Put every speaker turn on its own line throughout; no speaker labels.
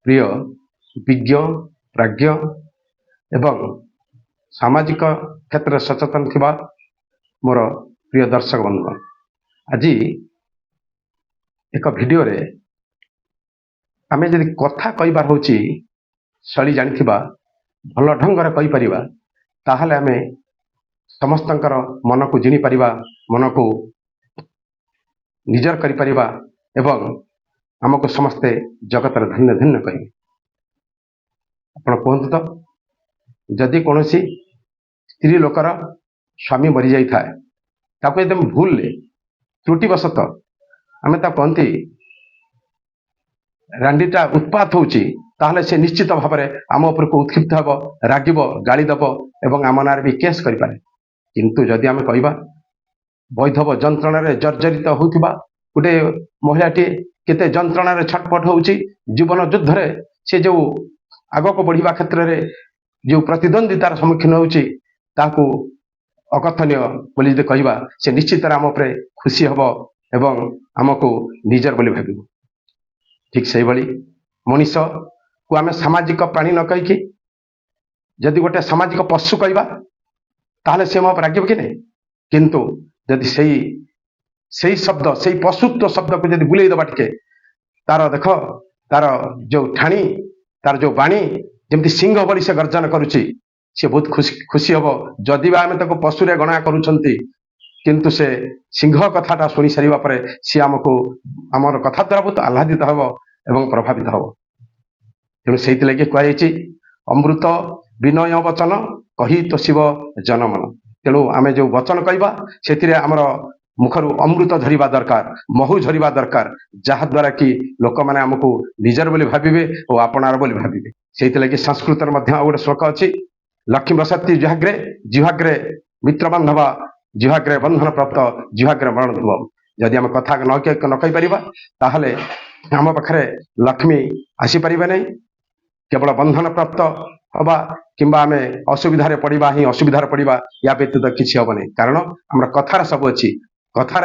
प्रिय विज्ञ प्राज्ञ एवं सामाजिक क्षेत्र सचेतन थिबा मोर प्रिय दर्शक बंधु आज एक वीडियो रे आमे यदि कथा कहबार होची शैली जानिथिबा भल ढंग रे कहि परिबा ताहले आमे समस्तंकर मन को जिनी परिबा मन को निजर करि परिबा एवं आमको समस्ते जगत धन्य धन्य कहे आपण कहतु तो जदि कौन स्त्री लोकर स्वामी मरी जाए ताको एकदम भूल त्रुटिवशत आम कहती रांडीटा उत्पात होची ताहले से निश्चित भाव में आम उपर को उत्क्षिप्त हे रागिब गाड़ी दब एवं आम नारे भी केस करें किंतु जदि आम कहवा वैधव जंत्रण जर्जरित होता गोटे महिलाटी केते जंत्रण छटपट होची जीवन युद्ध रे से जो आग को बढ़िया क्षेत्र में जो प्रतिद्वंदितार सम्मुखीन होची ताकू अकथनीय बोली कहवा से निश्चित आम उपर खुशी हम एवं आमको निजर बोली भाव ठीक से भाई मनीष को आम सामाजिक प्राणी न कहीकि जदि गोटे सामाजिक पशु कहवा ताहले से मो रागिब कि नहीं किंतु जदि सही शब्द से पशुत्व शब्द को जब बुले दबा टिके तार देख तार जो ठाणी तार जो बाणी जमती सिंह बड़ी से गर्जन करुच्ची सी बहुत खुशी हम जदि आम तक पशुरे गणना करुँच किंतु से सिंह कथाटा शुणी सारा पर सी आमको आमर कथा द्वारा बहुत आह्लादित हम एवं प्रभावित हम तेणु से लगे कहुई अमृत विनय वचन कही तो शिव जनमन तेणु आम जो वचन कहवा से आमर मुखर अमृत झरिबा दरकार महू झरिबा दरकार जहाद्वारा कि लोक मैंने आमको निजर बोली भाविबे और आपणार बोली भाविबे से लगे संस्कृत गोटे श्लोक अच्छी लक्ष्मी बसती जुहाग्रे जिहाग्रे मित्र बांधव जिहाग्रे बंधन प्राप्त जिहाग्रे मरण ध्रुव जदि आम कथा न कही पारिबा ताहले आम पाखरे लक्ष्मी आसीपर नहीं केवल बंधन प्राप्त हवा किंबा आम असुविधार पड़ा ही असुविधार पड़ा या व्यतीत किसी हम नहीं कारण आम कथार सब अच्छी कथार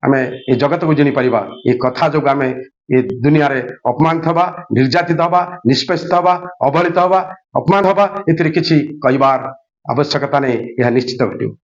आम ये जगत को जानी पारिबा ये कथा जो आम ये दुनिया रे अपमानित हवा निर्यातित हवा निष्पेषित हवा अवहेलित हवा अपमान हवा ए किसी कहबार आवश्यकता नहीं यह निश्चित घटो।